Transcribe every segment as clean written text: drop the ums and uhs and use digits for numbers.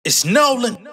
It's Nolan.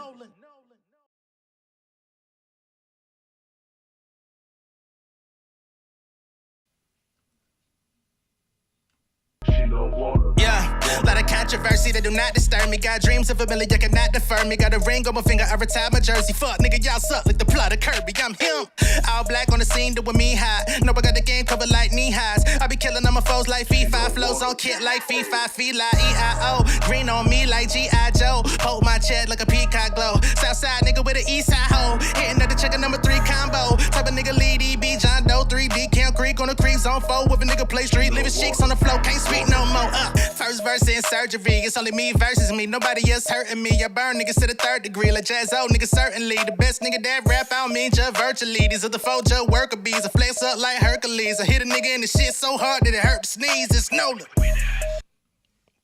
Yeah, lot of controversy that do not disturb me. Got dreams of a million, cannot defer me. Got a ring on my finger, I retired my jersey. Fuck, nigga, y'all suck like the plot of Kirby. I'm him. All black on the scene, doing me high. No, I got the game covered like knee highs. I be killing all my foes like FIFA. Flows on kit like FIFA. Fila, E-I-O. Green on me like G.I. Joe. Hold my chest like a peacock glow. Southside nigga with an east side hoe. Hitting at the checker number 3 combo. Type of nigga lead E.B. John Doe. 3D Camp Creek on the creek zone 4. With a nigga play street. Leave his cheeks on the floor. Can't speak no more. First verse in surgery. It's only me versus me. Nobody else hurting me. I burn niggas to the 3rd degree. Like Jazzo, nigga certainly. The best nigga that rap, I don't mean just virtually. These are the 4 just worker bees. I flex up like Hercules. I hit a nigga in the shit so hard that it hurt to sneeze. It's Nolan.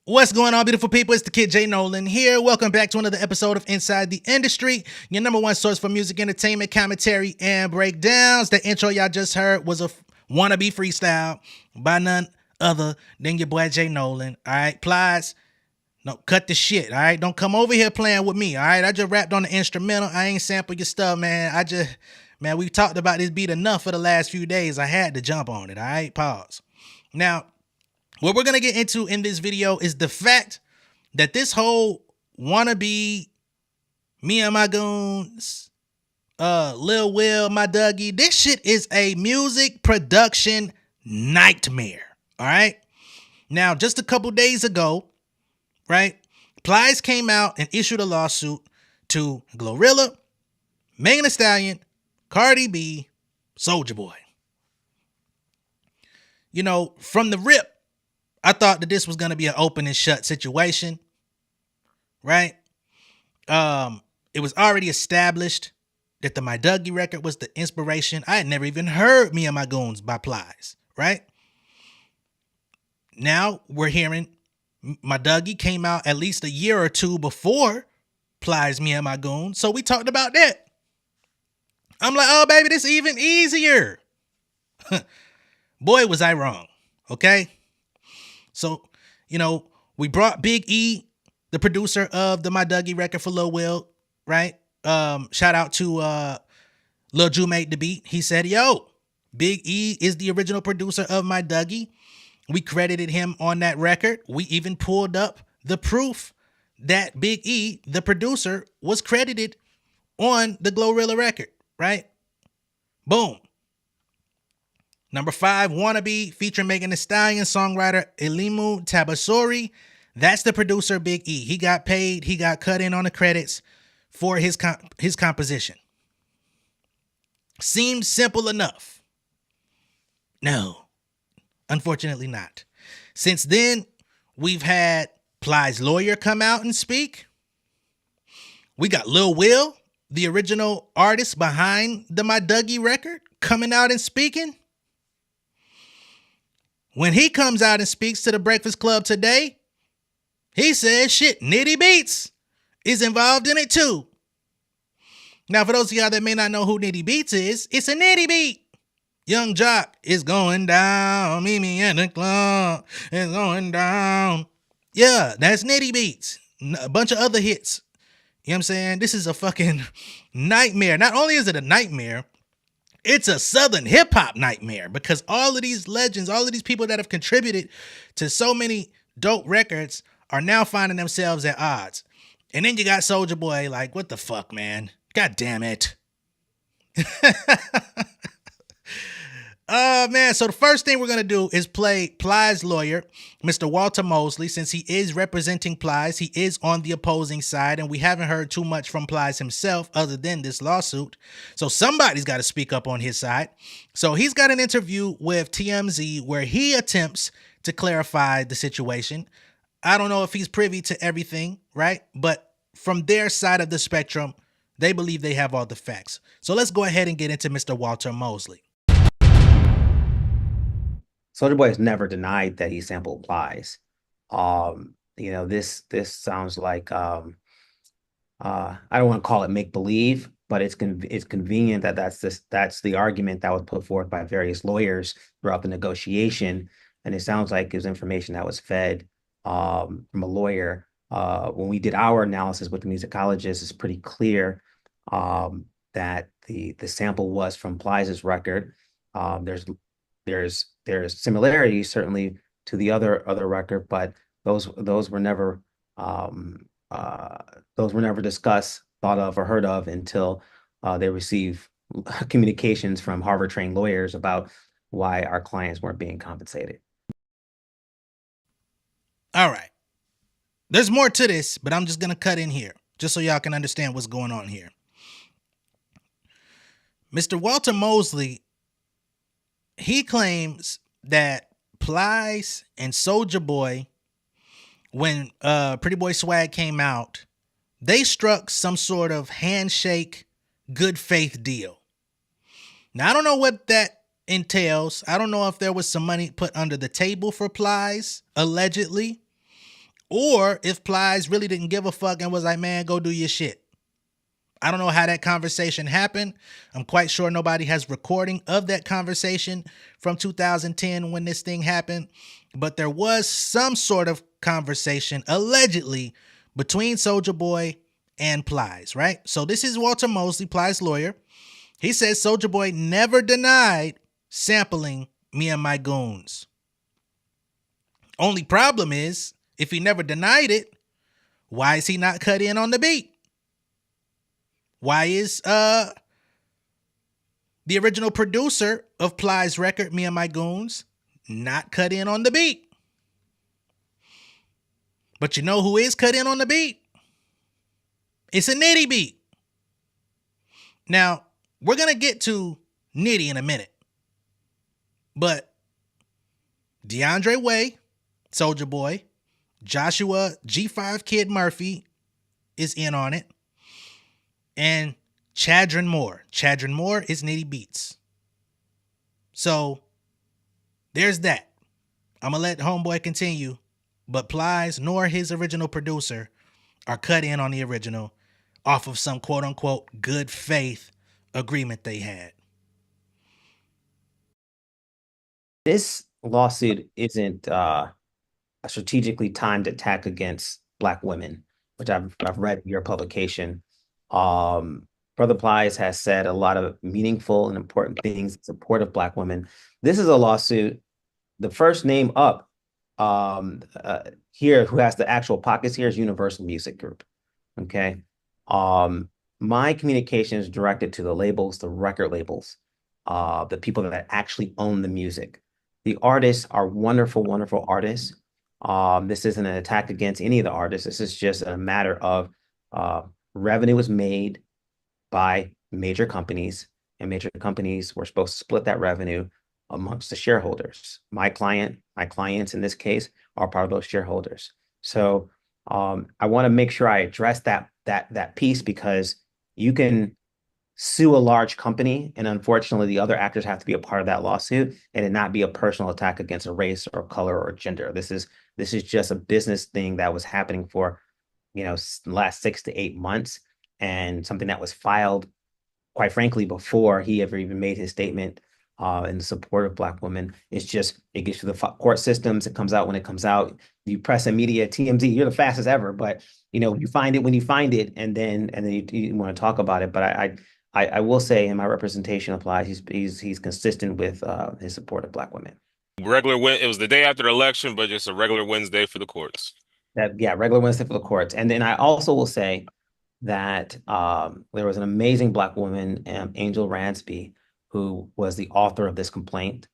What's going on, beautiful people? It's the kid J Nolan here. Welcome back to another episode of Inside the Industry, your number one source for music, entertainment, commentary, and breakdowns. The intro y'all just heard was a wannabe freestyle by none other than your boy J Nolan. All right, Plies, no, cut the shit. All right, don't come over here playing with me. All right, I just rapped on the instrumental. I ain't sampled your stuff, man. Man, we talked about this beat enough for the last few days. I had to jump on it. All right, pause. Now, what we're going to get into in this video is the fact that this whole wannabe, me and my goons, Lil Will, my Dougie, this shit is a music production nightmare. All right. Now, just a couple days ago, right, Plies came out and issued a lawsuit to Glorilla, Megan Thee Stallion, Cardi B, Soulja Boy. You know, from the rip, I thought that this was going to be an open and shut situation, right? It was already established that the My Dougie record was the inspiration. I had never even heard Me and My Goons by Plies, right? Now we're hearing My Dougie came out at least a year or two before Plies Me and My Goons. So we talked about that. I'm like, oh, baby, this is even easier. Boy, was I wrong, okay? So, you know, we brought Big E, the producer of the My Dougie record for Lil Will, right? Shout out to Lil Ju made the beat. He said, yo, Big E is the original producer of My Dougie. We credited him on that record. We even pulled up the proof that Big E, the producer, was credited on the Glorilla record, right? Boom. Number 5, Wannabe, featuring Megan Thee Stallion, songwriter Elimu Tabasori. That's the producer, Big E. He got paid. He got cut in on the credits for his composition. Seemed simple enough. No, unfortunately not. Since then, we've had Plies' lawyer come out and speak. We got Lil Will, the original artist behind the My Dougie record, coming out and speaking. When he comes out and speaks to the Breakfast Club today, he says, shit, Nitty Beats is involved in it too. Now, for those of y'all that may not know who Nitty Beats is, it's a Nitty Beat. Young Jock is going down. Meet me in the club. It's going down. Yeah, that's Nitty Beats. A bunch of other hits. You know what I'm saying? This is a fucking nightmare. Not only is it a nightmare, it's a Southern hip hop nightmare, because all of these legends, all of these people that have contributed to so many dope records are now finding themselves at odds. And then you got Soulja Boy like, what the fuck, man? God damn it. Man, so the first thing we're going to do is play Plies' lawyer, Mr. Walter Mosley. Since he is representing Plies, he is on the opposing side, and we haven't heard too much from Plies himself other than this lawsuit. So somebody's got to speak up on his side. So he's got an interview with TMZ where he attempts to clarify the situation. I don't know if he's privy to everything, right? But from their side of the spectrum, they believe they have all the facts. So let's go ahead and get into Mr. Walter Mosley. Soulja Boy has never denied that he sampled Plies. You know, this sounds like I don't want to call it make believe, but it's convenient that that's the argument that was put forth by various lawyers throughout the negotiation, and it sounds like it was information that was fed from a lawyer when we did our analysis with the musicologists, it's pretty clear that the sample was from Plies' record. There's similarities certainly to the other record, but those were never discussed, thought of, or heard of until they receive communications from Harvard-trained lawyers about why our clients weren't being compensated. All right. There's more to this, but I'm just going to cut in here just so y'all can understand what's going on here. Mr. Walter Mosley, he claims that Plies and Soulja Boy, when Pretty Boy Swag came out, they struck some sort of handshake, good faith deal. Now, I don't know what that entails. I don't know if there was some money put under the table for Plies, allegedly, or if Plies really didn't give a fuck and was like, man, go do your shit. I don't know how that conversation happened. I'm quite sure nobody has recording of that conversation from 2010 when this thing happened. But there was some sort of conversation, allegedly, between Soulja Boy and Plies, right? So this is Walter Mosley, Plies' lawyer. He says Soulja Boy never denied sampling Me and My Goons. Only problem is, if he never denied it, why is he not cut in on the beat? Why is the original producer of Plies' record, Me and My Goons, not cut in on the beat? But you know who is cut in on the beat? It's a Nitty beat. Now, we're going to get to Nitty in a minute. But DeAndre Way, Soulja Boy, Joshua G5 Kid Murphy is in on it. And Chadron Moore. Chadron Moore is Nitty Beats. So there's that. I'm going to let Homeboy continue. But Plies nor his original producer are cut in on the original off of some quote unquote good faith agreement they had. This lawsuit isn't a strategically timed attack against Black women, which I've read your publication. Brother Plies has said a lot of meaningful and important things in support of Black women. This is a lawsuit. The first name up here who has the actual pockets here is Universal Music Group. Okay. My communication is directed to the labels, the record labels, the people that actually own the music. The artists are wonderful, wonderful artists. This isn't an attack against any of the artists. This is just a matter of revenue is made by major companies, and major companies were supposed to split that revenue amongst the shareholders. My clients in this case are part of those shareholders. So I want to make sure I address that piece, because you can sue a large company, and unfortunately the other actors have to be a part of that lawsuit, and it not be a personal attack against a race or color or gender. This is just a business thing that was happening for last 6 to 8 months, and something that was filed, quite frankly, before he ever even made his statement in support of Black women. It's just, it gets through the court systems. It comes out when it comes out. You press and media, TMZ, you're the fastest ever, but you find it when you find it, and then you want to talk about it. But I will say, in my representation applies, he's consistent with his support of Black women. It was the day after the election, but just a regular Wednesday for the courts. Regular Wednesday for the courts. And then I also will say that there was an amazing Black woman, Angel Ransby, who was the author of this complaint.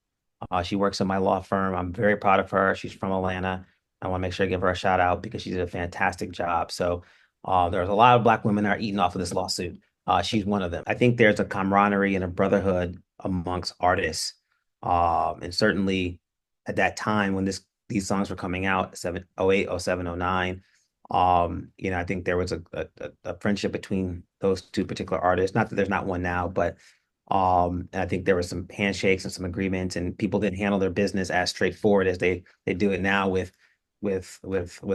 She works in my law firm. I'm very proud of her. She's from Atlanta. I want to make sure I give her a shout out because she did a fantastic job. So there's a lot of Black women that are eating off of this lawsuit. She's one of them. I think there's a camaraderie and a brotherhood amongst artists. And certainly at that time when these songs were coming out, 08, 07, 09, I think there was a friendship between those two particular artists. Not that there's not one now, but and I think there was some handshakes and some agreements, and people didn't handle their business as straightforward as they do it now with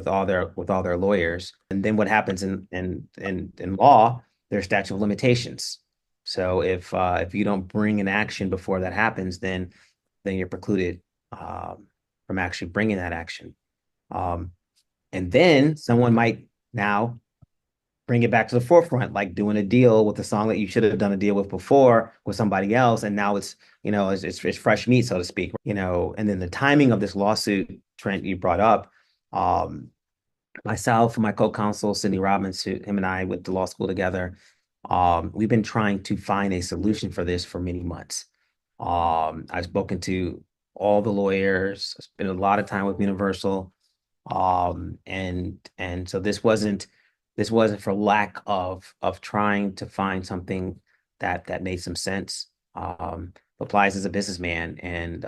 all their lawyers. And then what happens in law, there's statute of limitations. So if you don't bring an action before that happens, then you're precluded from actually bringing that action. And then someone might now bring it back to the forefront, like doing a deal with a song that you should have done a deal with before with somebody else, and now it's it's fresh meat, so to speak. And then the timing of this lawsuit, Trent, you brought up, myself and my co-counsel Cindy Robbins, him and I went to law school together. We've been trying to find a solution for this for many months. I've spoken to all the lawyers, spent a lot of time with Universal, and so this wasn't for lack of trying to find something that made some sense. But Plies is a businessman, and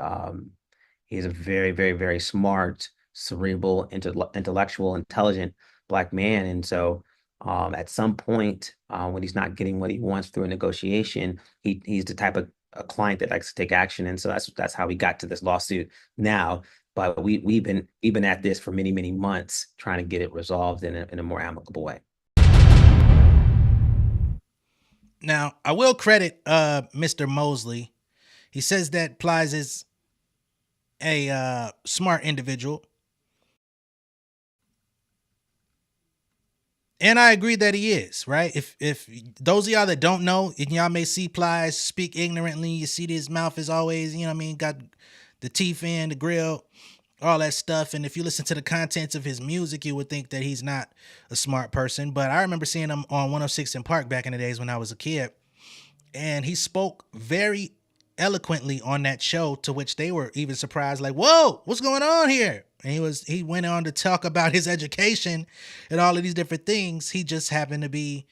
he's a very, very, very smart, cerebral, intellectual, intelligent Black man. And so at some point, when he's not getting what he wants through a negotiation, he's the type of a client that likes to take action. And so that's how we got to this lawsuit now. But we've been at this for many, many months trying to get it resolved in a more amicable way. Now, I will credit Mr. Mosley. He says that Plies is a smart individual. And I agree that he is, right? If those of y'all that don't know, and y'all may see Plies speak ignorantly, you see his mouth is always, got the teeth in, the grill, all that stuff. And if you listen to the contents of his music, you would think that he's not a smart person. But I remember seeing him on 106 in Park back in the days when I was a kid. And he spoke very eloquently on that show, to which they were even surprised, like, whoa, what's going on here? And he went on to talk about his education and all of these different things. He just happened to be,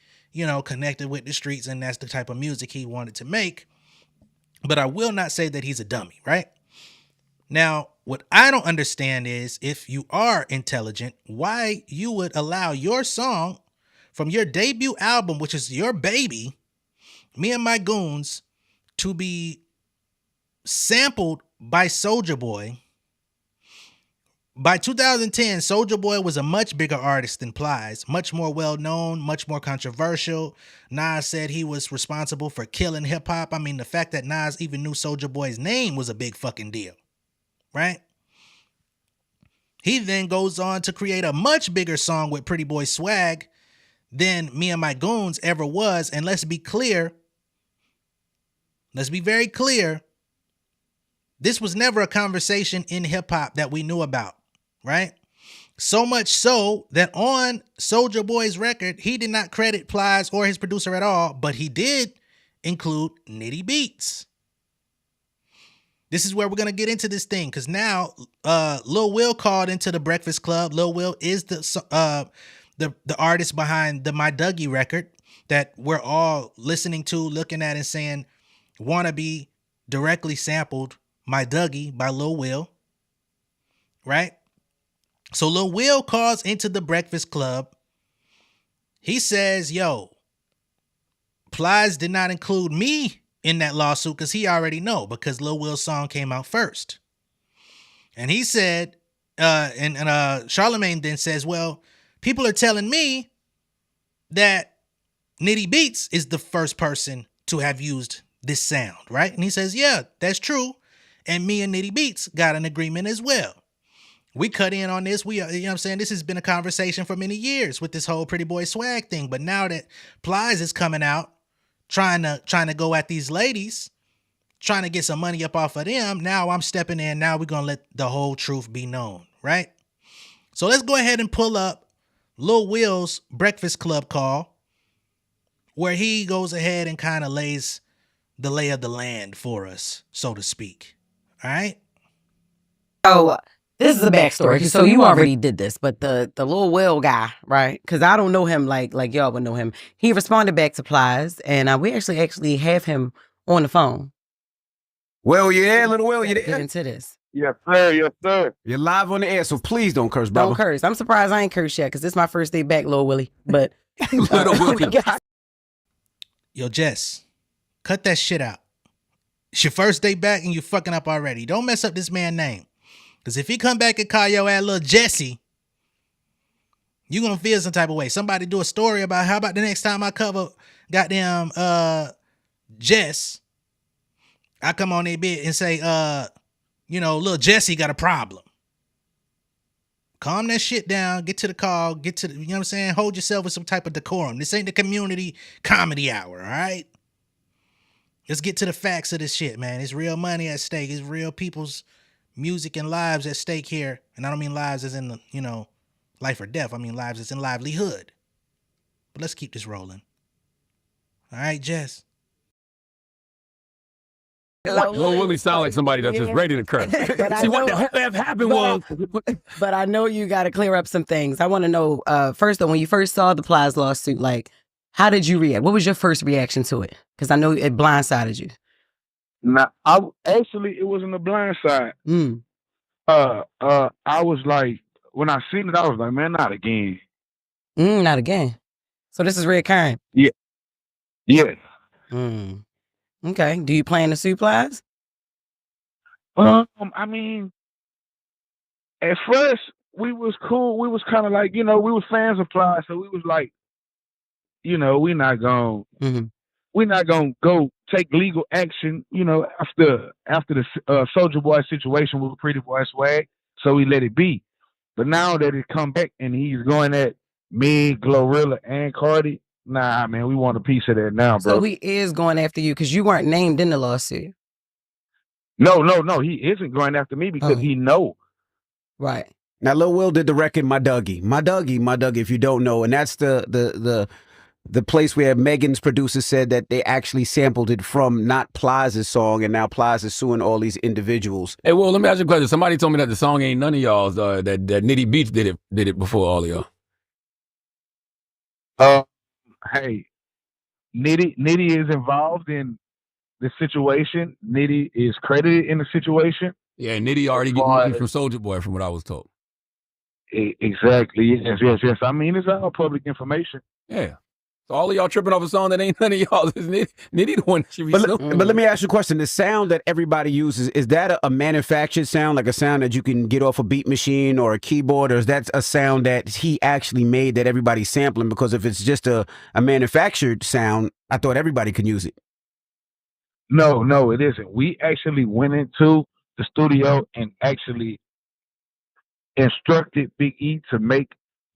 connected with the streets, and that's the type of music he wanted to make. But I will not say that he's a dummy, right? Now, what I don't understand is, if you are intelligent, why you would allow your song from your debut album, which is your baby, Me and My Goons, to be sampled by Soulja Boy. By 2010, Soulja Boy was a much bigger artist than Plies, much more well-known, much more controversial. Nas said he was responsible for killing hip-hop. I mean, the fact that Nas even knew Soulja Boy's name was a big fucking deal, right? He then goes on to create a much bigger song with Pretty Boy Swag than Me and My Goons ever was. And let's be clear, let's be very clear, this was never a conversation in hip-hop that we knew about, right? So much so that on Soulja Boy's record, he did not credit Plies or his producer at all, but he did include Nitty Beats. This is where we're going to get into this thing, because now Lil Will called into the Breakfast Club. Lil Will is the artist behind the My Dougie record that we're all listening to, looking at, and saying, Wannabe directly sampled My Dougie by Lil Will, right? So Lil Will calls into the Breakfast Club. He says, yo, Plies did not include me in that lawsuit, because he already know, because Lil Will's song came out first. And he said, Charlemagne then says, well, people are telling me that Nitty Beats is the first person to have used this sound, right? And he says, yeah, that's true. And me and Nitty Beats got an agreement as well. We cut in on this. You know what I'm saying? This has been a conversation for many years with this whole Pretty Boy Swag thing. But now that Plies is coming out, trying to go at these ladies, trying to get some money up off of them, now I'm stepping in. Now we're going to let the whole truth be known, right? So let's go ahead and pull up Lil Will's Breakfast Club call, where he goes ahead and kind of lays the lay of the land for us, so to speak. All right? So this is a backstory. So you already did this, but the Lil Will guy, right? Because I don't know him like y'all would know him. He responded back to Plies, and we actually have him on the phone. Well, you there, Lil Will? You Get there? into this. Yes, sir. Yes, sir. You're live on the air, so please don't curse, brother. Don't curse. I'm surprised I ain't cursed yet, because this is my first day back, Lil Willie. But Little Will. we got Yo, Jess, cut that shit out. It's your first day back and you fucking up already. Don't mess up this man's name. Because if he come back and call your ass little Jesse, you gonna feel some type of way. Somebody do a story about how about the next time I cover goddamn Jess, I come on their bit and say, little Jesse got a problem. calm that shit down, get to the call, you know what I'm saying? Hold yourself with some type of decorum. This ain't the community comedy hour, all right? Let's get to the facts of this shit, man. It's real money at stake. It's real people's music and lives at stake here. And I don't mean lives as in the, you know, life or death. I mean lives as in livelihood. But let's keep this rolling. All right, Jess. Lil Willie sound like somebody that's just ready to curse. See, what the hell happened was... But I know you got to clear up some things. I want to know, first, though, when you first saw the Plies lawsuit, like, how did you react? What was your first reaction to it? Because I know it blindsided you. Now, it wasn't a blind side. I was like, when I seen it, I was like, man, not again. Not again. So this is recurring. Yeah. Yeah. Okay. Do you plan to sue Plies? I mean, at first we was cool. We was kind of like, you know, we was fans of Plies, so we was like, you know, we're not gonna go take legal action, you know, after the Soulja Boy situation with Pretty Boy Swag. So we let it be. But now that it come back and he's going at me, Glorilla, and Cardi, nah, man, we want a piece of that now, bro. So he is going after you because you weren't named in the lawsuit. No, he isn't going after me because he know. Right. Now, Lil Will did the record My Dougie, if you don't know, and that's the place where Megan's producer said that they actually sampled it from not Plies' song, and now Plies is suing all these individuals. Hey, well, let me ask you a question. Somebody told me that the song ain't none of y'all's. That Nitty Beats did it before all of y'all. Hey, Nitty is involved in the situation. Nitty is credited in the situation. Yeah, Nitty already getting money from Soulja Boy, from what I was told. Exactly. Yes. I mean, it's all public information. Yeah. So all of y'all tripping off a song that ain't none of y'all. Is Nitty the one that should be suing? But let me ask you a question. The sound that everybody uses, is that a manufactured sound, like a sound that you can get off a beat machine or a keyboard, or is that a sound that he actually made that everybody's sampling? Because if it's just a manufactured sound, I thought everybody could use it. No, it isn't. We actually went into the studio and actually instructed Big E to make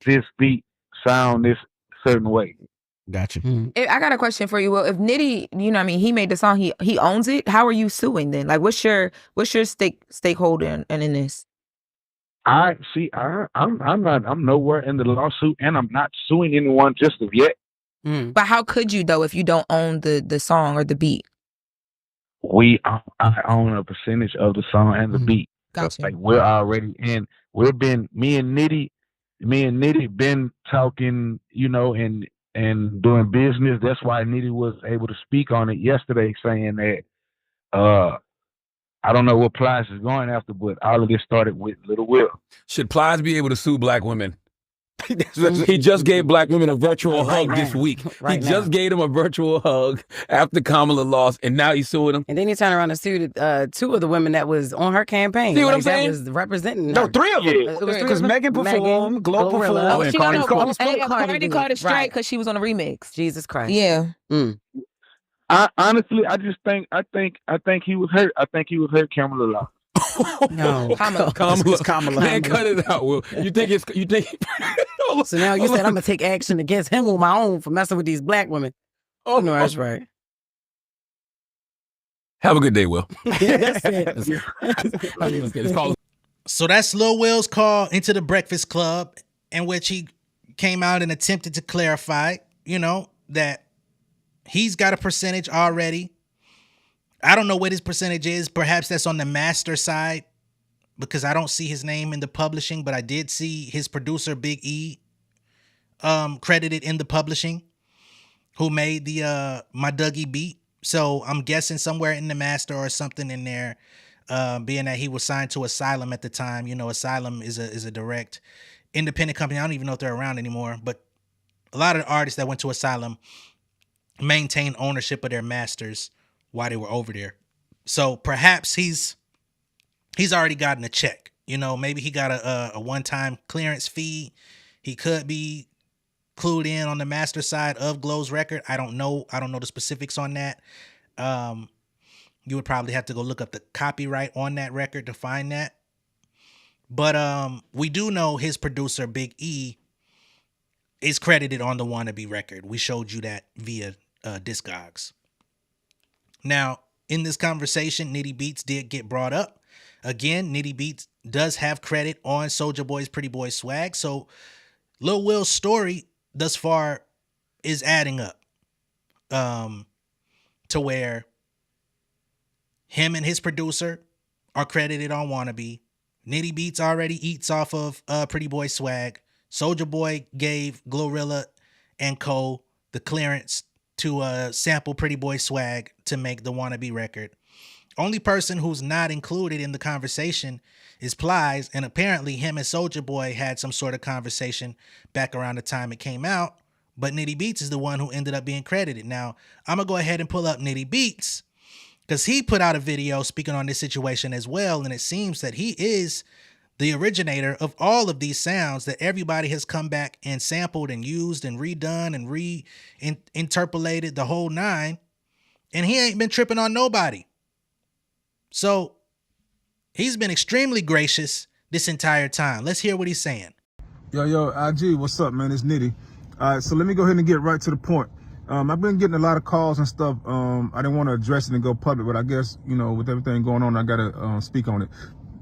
this beat sound this certain way. Gotcha. I got a question for you. Well, if Nitty, you know what I mean, he made the song, he owns it, how are you suing then? Like, what's your stakeholder in this? I'm nowhere in the lawsuit, and I'm not suing anyone just of yet. But how could you, though, if you don't own the song or the beat? I own a percentage of the song and the beat. Gotcha. Like, we're already in. Me and Nitty been talking, you know, and doing business. That's why Nitty was able to speak on it yesterday, saying that I don't know what Plies is going after, but all of this started with Lil Will. Should Plies be able to sue black women? He just gave black women a virtual hug this week. He just gave them a virtual hug after Kamala lost, and now he's suing them. And then he turned around and sued two of the women that was on her campaign. See what I'm saying? That was representing No, her. 3 of them. It was 3 Because Megan performed, Glow performed. Oh, and she Cardi got spoke. Cardi caught it straight because she was on a remix. Jesus Christ. Yeah. I honestly, I think he was hurt. I think he was hurt. Kamala lost. No. Kamala. Man, cut it out, Will. You think So now you said I'm gonna take action against him on my own for messing with these black women. Oh no, that's right. Have a good day, Will. That's it. It's called. So that's Lil Will's call into the Breakfast Club, in which he came out and attempted to clarify, you know, that he's got a percentage already. I don't know what his percentage is. Perhaps that's on the master side, because I don't see his name in the publishing, but I did see his producer, Big E, credited in the publishing, who made the My Dougie beat. So I'm guessing somewhere in the master or something in there, being that he was signed to Asylum at the time. You know, Asylum is a direct independent company. I don't even know if they're around anymore, but a lot of the artists that went to Asylum maintain ownership of their masters while they were over there. So perhaps he's already gotten a check. You know, maybe he got a one-time clearance fee. He could be clued in on the master side of Glow's record. I don't know the specifics on that. You would probably have to go look up the copyright on that record to find that. But we do know his producer, Big E, is credited on the Wannabe record. We showed you that via Discogs. Now, in this conversation, Nitty Beats did get brought up. Again, Nitty Beats does have credit on Soulja Boy's Pretty Boy Swag. So Lil Will's story thus far is adding up to where him and his producer are credited on Wannabe. Nitty Beats already eats off of Pretty Boy Swag. Soulja Boy gave Glorilla and Co. the clearance to sample Pretty Boy Swag to make the Wannabe record. Only person who's not included in the conversation is Plies, and apparently him and Soulja Boy had some sort of conversation back around the time it came out, but Nitty Beats is the one who ended up being credited. Now, I'm going to go ahead and pull up Nitty Beats because he put out a video speaking on this situation as well, and it seems that he is the originator of all of these sounds that everybody has come back and sampled and used and redone and reinterpolated the whole nine, and he ain't been tripping on nobody. So he's been extremely gracious this entire time. Let's hear what he's saying. Yo, IG, what's up, man? It's Nitty. All right, so let me go ahead and get right to the point. I've been getting a lot of calls and stuff. I didn't want to address it and go public, but I guess, you know, with everything going on, I got to speak on it.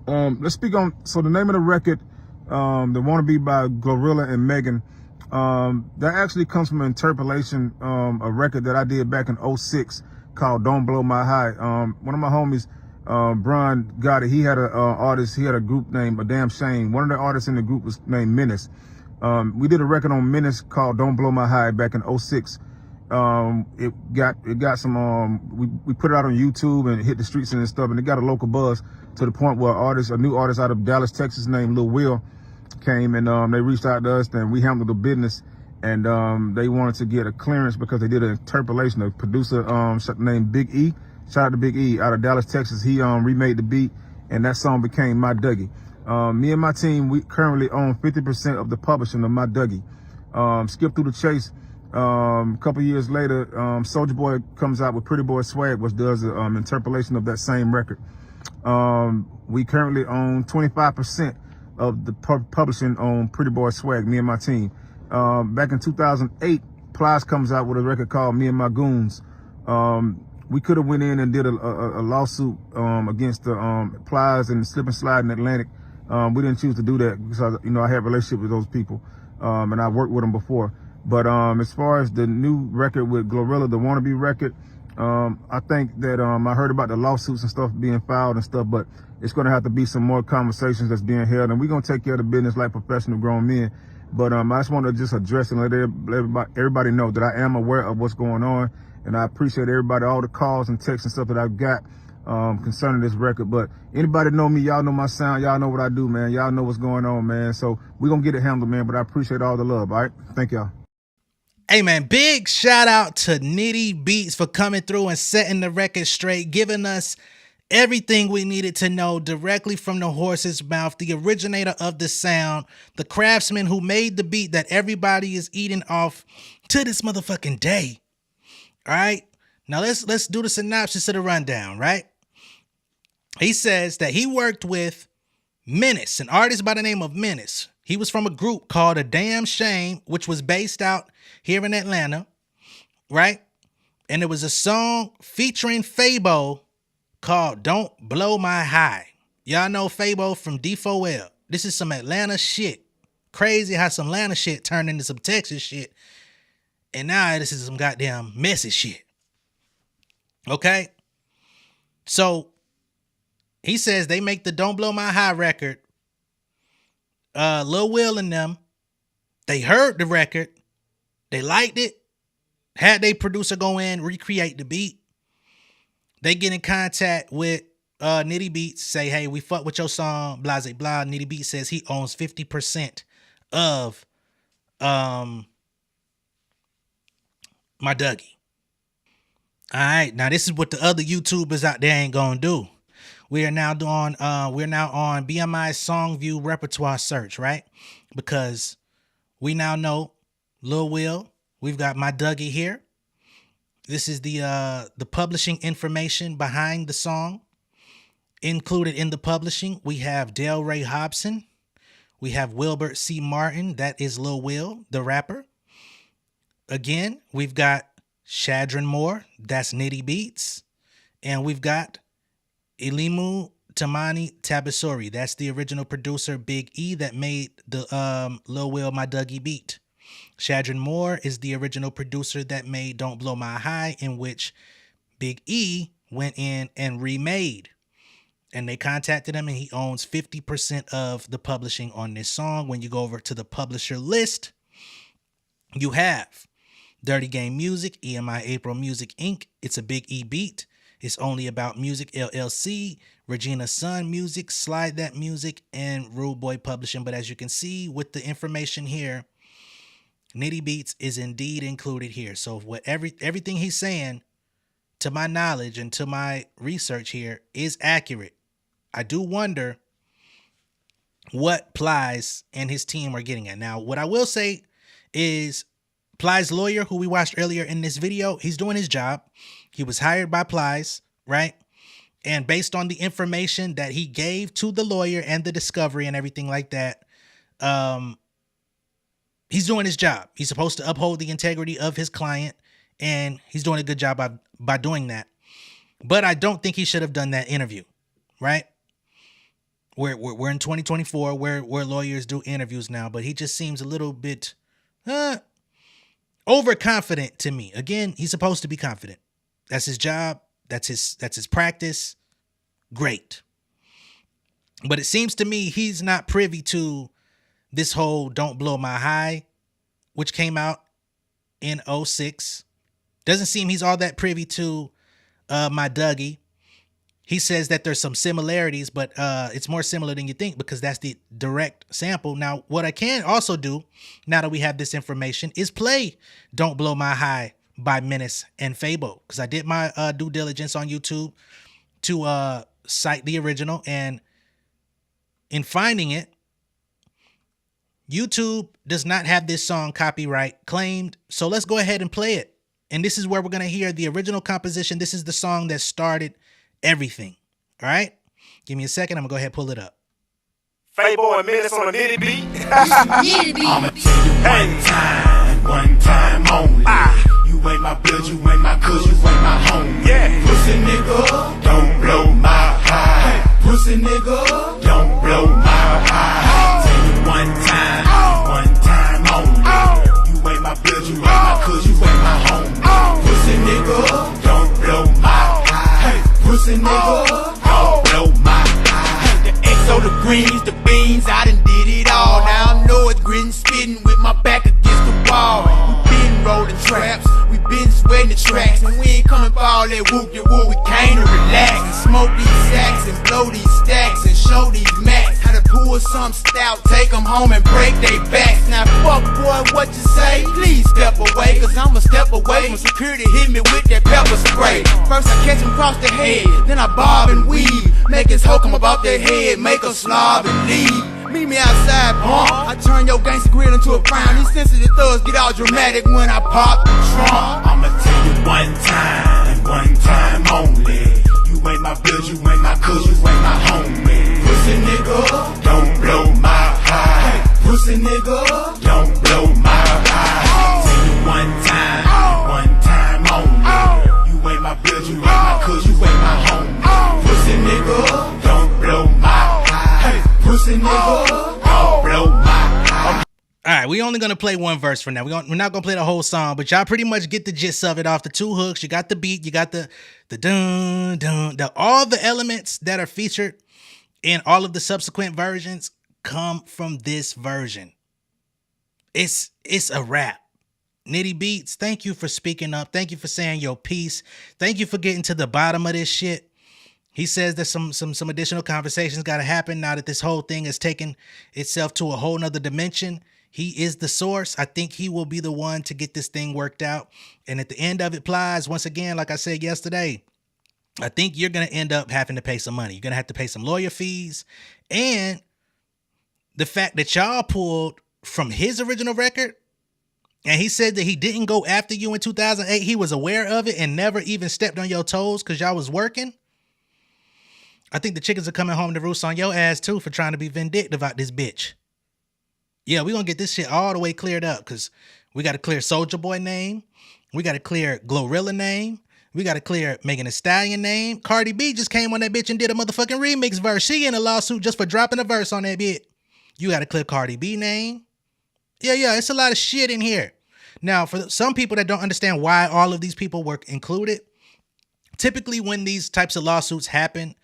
Let's speak on, so the name of the record, the Wannabe by Glorilla and Megan, that actually comes from an interpolation, a record that I did back in 06 called Don't Blow My High. One of my homies, Brian got it. He had a artist, he had a group named A Damn Shame. One of the artists in the group was named Menace. We did a record on Menace called Don't Blow My High back in 06. It got some, we put it out on YouTube and it hit the streets and stuff, and it got a local buzz to the point where a new artist out of Dallas, Texas named Lil Will came and they reached out to us and we handled the business, and they wanted to get a clearance because they did an interpolation. A producer named Big E, shout out to Big E out of Dallas, Texas. He remade the beat and that song became My Dougie. Me and my team, we currently own 50% of the publishing of My Dougie. Skip through the chase. A couple years later, Soulja Boy comes out with Pretty Boy Swag, which does an interpolation of that same record. We currently own 25% of the publishing on Pretty Boy Swag, me and my team. Back in 2008, Plies comes out with a record called Me and My Goons. We could have went in and did a lawsuit against the Plies and Slip and Slide in Atlantic. We didn't choose to do that because, you know, I had a relationship with those people, and I worked with them before. But as far as the new record with Glorilla, the Wannabe record, I think that I heard about the lawsuits and stuff being filed and stuff, but it's going to have to be some more conversations that's being held, and we're going to take care of the business like professional grown men. But I just want to just address and let everybody know that I am aware of what's going on, and I appreciate everybody, all the calls and texts and stuff that I've got concerning this record. But anybody know me, y'all know my sound, y'all know what I do, man. Y'all know what's going on, man. So we're going to get it handled, man, but I appreciate all the love, all right? Thank y'all. Hey man, big shout out to Nitty Beats for coming through and setting the record straight, giving us everything we needed to know directly from the horse's mouth, the originator of the sound, the craftsman who made the beat that everybody is eating off to this motherfucking day. All right, now let's do the synopsis of the rundown, right? He says that he worked with Menace, an artist by the name of Menace. He was from a group called A Damn Shame, which was based out here in Atlanta, right? And it was a song featuring Fabo called Don't Blow My High. Y'all know Fabo from D4L. This is some Atlanta shit. Crazy how some Atlanta shit turned into some Texas shit. And now this is some goddamn messy shit. Okay? So he says they make the Don't Blow My High record. Lil Will and them, they heard the record, they liked it, had their producer go in, recreate the beat. They get in contact with Nitty Beats, say, hey, we fuck with your song, blah, blah, blah. Nitty Beats says he owns 50% of My Dougie. All right, now this is what the other YouTubers out there ain't gonna do. We are now on BMI's Song View repertoire search, right? Because we now know Lil Will. We've got My Dougie here. This is the publishing information behind the song. included in the publishing, we have Delray Hobson. We have Wilbert C. Martin. That is Lil Will, the rapper. Again, we've got Shadron Moore. That's Nitty Beats. And we've got Ilimu Tamani Tabasori. That's the original producer, Big E, that made the Lil Will My Dougie beat. Shadron Moore is the original producer that made Don't Blow My High, in which Big E went in and remade. And they contacted him, and he owns 50% of the publishing on this song. When you go over to the publisher list, you have Dirty Game Music, EMI April Music Inc. It's a Big E beat. It's Only About Music LLC, Regina Sun Music, Slide That Music, and Rude Boy Publishing. But as you can see with the information here, Nitty Beats is indeed included here. So what everything he's saying, to my knowledge and to my research here, is accurate. I do wonder what Plies and his team are getting at. Now, what I will say is Plies' lawyer, who we watched earlier in this video, he's doing his job. He was hired by Plies, right? And based on the information that he gave to the lawyer and the discovery and everything like that, he's doing his job. He's supposed to uphold the integrity of his client, and he's doing a good job by doing that. But I don't think he should have done that interview, right? We're in 2024 where lawyers do interviews now, but he just seems a little bit overconfident to me. Again, he's supposed to be confident. That's his job. That's his practice. Great. But it seems to me he's not privy to this whole Don't Blow My High, which came out in 2006. Doesn't seem he's all that privy to My Dougie. He says that there's some similarities, but it's more similar than you think because that's the direct sample. Now, what I can also do, now that we have this information, is play Don't Blow My High by Menace and Fabo, because I did my due diligence on YouTube to cite the original, and in finding it, YouTube does not have this song copyright claimed, so let's go ahead and play it. And this is where we're going to hear the original composition. This is the song that started everything. All right? Give me a second. I'm going to go ahead and pull it up. Fabo and Menace on a Nitty Beat. Nitty Beat. I'ma tell you one time only. You ain't my blood, you ain't my cuz, you ain't my home. Yeah. Pussy nigga, don't blow my high. Pussy nigga, don't blow my high. Tell you one time only. You ain't my blood, you ain't my cuz, you ain't my home. Pussy nigga, don't blow my high. Pussy nigga, don't blow my high. The XO, the greens, the beans, I done did it all. Now I'm North gritting, spitting with my back against the wall. We been rolling traps, we been sweating the tracks, and we ain't coming for all that whoop-de-whoop. We came to relax and smoke these sacks and blow these stacks and show these max how to pull some stout, take them home and break they backs. Now fuck boy, what you say? Please step away, cause I'ma step away from security, hit me with that pepper spray. First I catch him across the head, then I bob and weave, make his hoe come above their head, make a slob and leave. Meet me outside, punk. I turn your gangsta grill into a frown. These sensitive thugs get all dramatic when I pop the trunk. I'ma tell you one time only. You ain't my blood, you ain't my cuz, you ain't my homie. Pussy nigga, don't blow my high. Pussy nigga, don't blow my high. Tell you one time only. You ain't my blood, you ain't my cuz, you ain't my homie. Pussy nigga, don't blow my high. Pussy nigga, don't blow my high. All right, we only going to play one verse for now. We're not going to play the whole song, but y'all pretty much get the gist of it off the two hooks. You got the beat, you got the dun, dun, all the elements that are featured in all of the subsequent versions come from this version. It's a rap. Nitty Beats, thank you for speaking up. Thank you for saying your piece. Thank you for getting to the bottom of this shit. He says that some additional conversations got to happen now that this whole thing has taken itself to a whole nother dimension. He is the source. I think he will be the one to get this thing worked out. And at the end of it, Plies, once again, like I said yesterday, I think you're going to end up having to pay some money. You're going to have to pay some lawyer fees. And the fact that y'all pulled from his original record, and he said that he didn't go after you in 2008. He was aware of it and never even stepped on your toes because y'all was working. I think the chickens are coming home to roost on your ass too for trying to be vindictive out this bitch. Yeah, we gonna get this shit all the way cleared up because we got to clear Soulja Boy name. We got to clear Glorilla name. We got to clear Megan Thee Stallion name. Cardi B just came on that bitch and did a motherfucking remix verse. She in a lawsuit just for dropping a verse on that bitch. You got to clear Cardi B name. Yeah, it's a lot of shit in here. Now, for some people that don't understand why all of these people were included, typically when these types of lawsuits happen,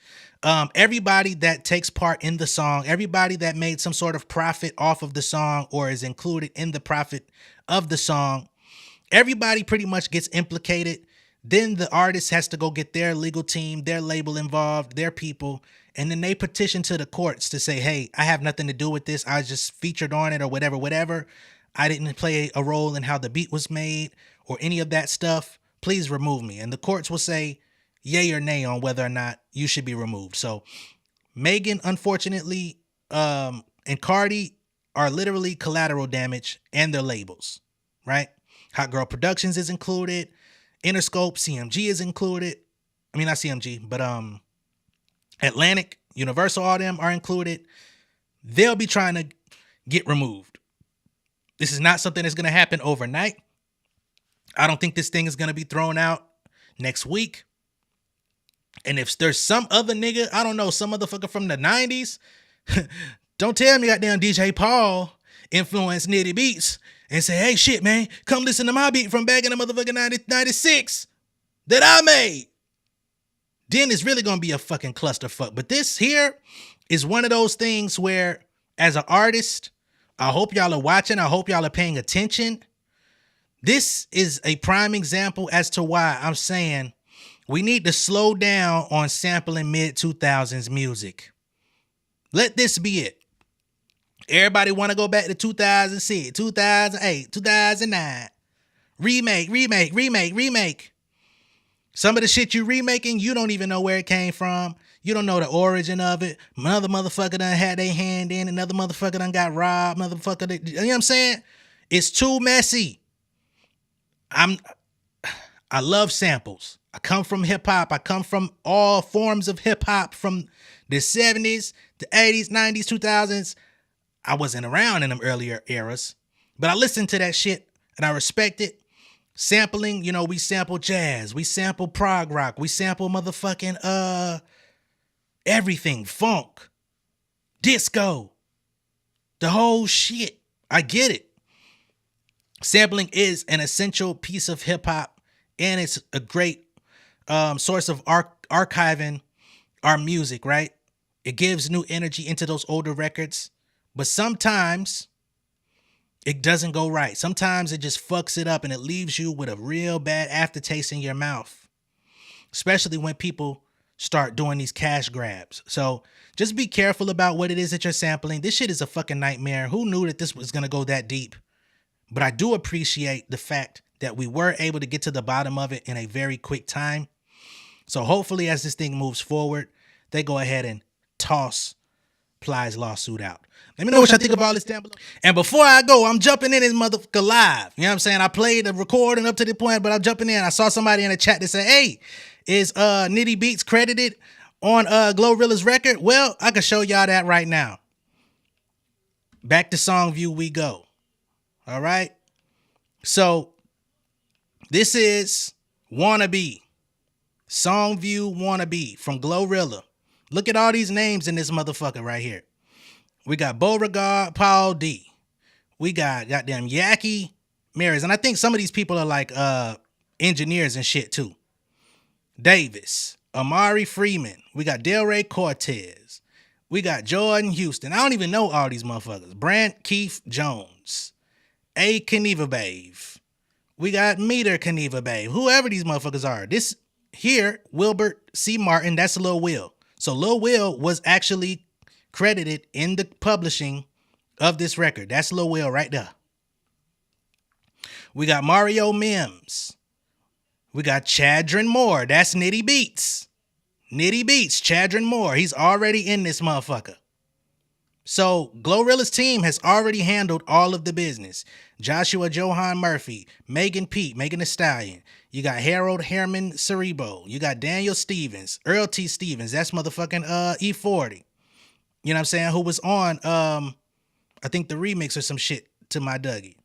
everybody that takes part in the song, everybody that made some sort of profit off of the song or is included in the profit of the song, everybody pretty much gets implicated. Then the artist has to go get their legal team, their label involved, their people, and then they petition to the courts to say, hey, I have nothing to do with this. I just featured on it or whatever. I didn't play a role in how the beat was made or any of that stuff. Please remove me. And the courts will say yay or nay on whether or not you should be removed. So Megan, unfortunately, and Cardi are literally collateral damage and their labels, right? Hot Girl Productions is included. Interscope, CMG is included. I mean, not CMG, but Atlantic, Universal, all them are included. They'll be trying to get removed. This is not something that's going to happen overnight. I don't think this thing is going to be thrown out next week. And if there's some other nigga, I don't know, some motherfucker from the 90s, don't tell me goddamn DJ Paul influenced Nitty Beats and say, hey, shit, man, come listen to my beat from back in the motherfucking 96 that I made. Then it's really going to be a fucking clusterfuck. But this here is one of those things where, as an artist, I hope y'all are watching. I hope y'all are paying attention. This is a prime example as to why I'm saying we need to slow down on sampling mid-2000s music. Let this be it. Everybody want to go back to 2006, 2008, 2009. Remake. Some of the shit you remaking, you don't even know where it came from. You don't know the origin of it. Another motherfucker done had their hand in. Another motherfucker done got robbed. You know what I'm saying? It's too messy. I love samples. I come from hip hop. I come from all forms of hip hop from the 70s, the 80s, 90s, 2000s. I wasn't around in them earlier eras, but I listened to that shit and I respect it. Sampling, you know, we sample jazz, we sample prog rock, we sample motherfucking everything, funk, disco, the whole shit. I get it. Sampling is an essential piece of hip hop, and it's a great source of archiving our music, right? It gives new energy into those older records, but sometimes it doesn't go right. Sometimes it just fucks it up and it leaves you with a real bad aftertaste in your mouth, especially when people start doing these cash grabs. So just be careful about what it is that you're sampling. This shit is a fucking nightmare. Who knew that this was going to go that deep? But I do appreciate the fact that we were able to get to the bottom of it in a very quick time. So hopefully as this thing moves forward, they go ahead and toss Plies' lawsuit out. Let me know what y'all think of all this down below. And before I go, I'm jumping in this motherfucker live. You know what I'm saying? I played the recording up to the point, but I'm jumping in. I saw somebody in the chat that said, hey, is Nitty Beats credited on Glorilla's record? Well, I can show y'all that right now. Back to song view we go. All right. So this is Wannabe. Song view Wannabe from Glorilla. Look at all these names in this motherfucker right here. We got Beauregard, Paul D. We got goddamn Yaki Maris. And I think some of these people are like engineers and shit too. Davis, Amari Freeman. We got Delray Cortez. We got Jordan Houston. I don't even know all these motherfuckers. Brant Keith Jones. A. Kaniva Babe. We got Meter Kaniva Babe. Whoever these motherfuckers are. This here, Wilbert C. Martin, that's Lil Will. So Lil Will was actually credited in the publishing of this record. That's Lil Will right there. We got Mario Mims. We got Chadron Moore. That's Nitty Beats. Nitty Beats, Chadron Moore. He's already in this motherfucker. So Glorilla's team has already handled all of the business. Joshua Johan Murphy, Megan Pete, Megan Thee Stallion. You got Harold Herman Cerebo. You got Daniel Stevens, Earl T. Stevens. That's motherfucking E40. You know what I'm saying? Who was on I think the remix or some shit to My Dougie.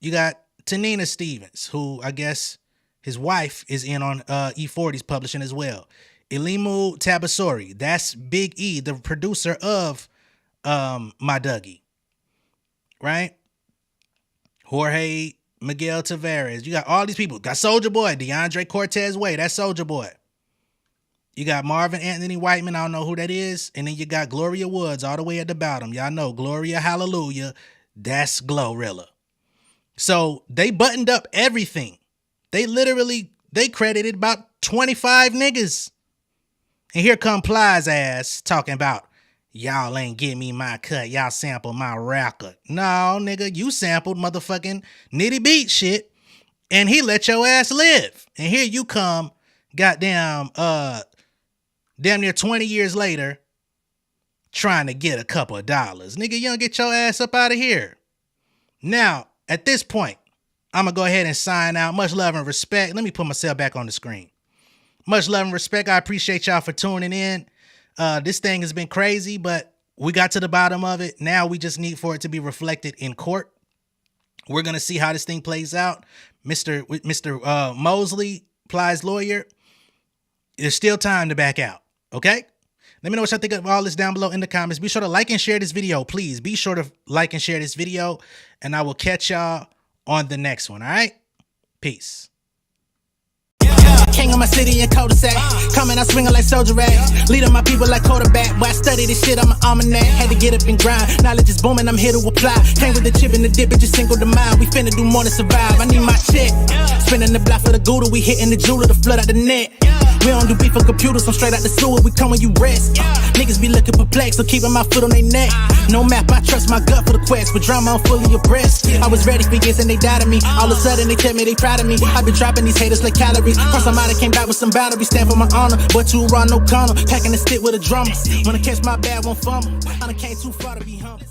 You got Tanina Stevens, who I guess his wife is in on E40's publishing as well. Elimu Tabasori, that's Big E, the producer of My Dougie. Right? Jorge Miguel Tavares. You got all these people. Got Soulja Boy, DeAndre Cortez Way, that's Soulja Boy. You got Marvin Anthony Whiteman, I don't know who that is. And then you got Gloria Woods all the way at the bottom. Y'all know Gloria Hallelujah, that's Glorilla. So they buttoned up everything. They credited about 25 niggas. And here come Plies ass talking about, y'all ain't give me my cut. Y'all sampled my record. No, nigga, you sampled motherfucking Nitty Beats shit. And he let your ass live. And here you come, goddamn, damn near 20 years later, trying to get a couple of dollars. Nigga, you don't get your ass up out of here. Now, at this point, I'm going to go ahead and sign out. Much love and respect. Let me put myself back on the screen. Much love and respect. I appreciate y'all for tuning in. This thing has been crazy, but we got to the bottom of it. Now we just need for it to be reflected in court. We're going to see how this thing plays out. Mr. Mosley, Plies' lawyer, there's still time to back out. Okay? Let me know what y'all think of all this down below in the comments. Be sure to like and share this video, please. Be sure to like and share this video, and I will catch y'all on the next one, all right? Peace. King of my city and cul-de-sac. Coming out swinging like soldier rag. Leading my people like quarterback. Boy, I study this shit, I'm an almanac. Had to get up and grind. Knowledge is booming, I'm here to apply. Came with the chip and the dip, it just single the mind. We finna do more than survive. I need my check. Spinning the block for the Gouda. We hitting the jeweler to flood out the net. We don't do beef for computers, so straight out the sewer. We come when you rest. Niggas be looking perplexed, so keeping my foot on their neck. No map, I trust my gut for the quest. With drama, I'm fully abreast. I was ready for years and they died of me. All of a sudden they tell me they proud of me. I been dropping these haters like calories. Cross somebody came back with some boundaries. Stand for my honor, but you run no corner. Packing the stick with a drummer. When I catch my bad, won't fumble. I done came too far to be humble.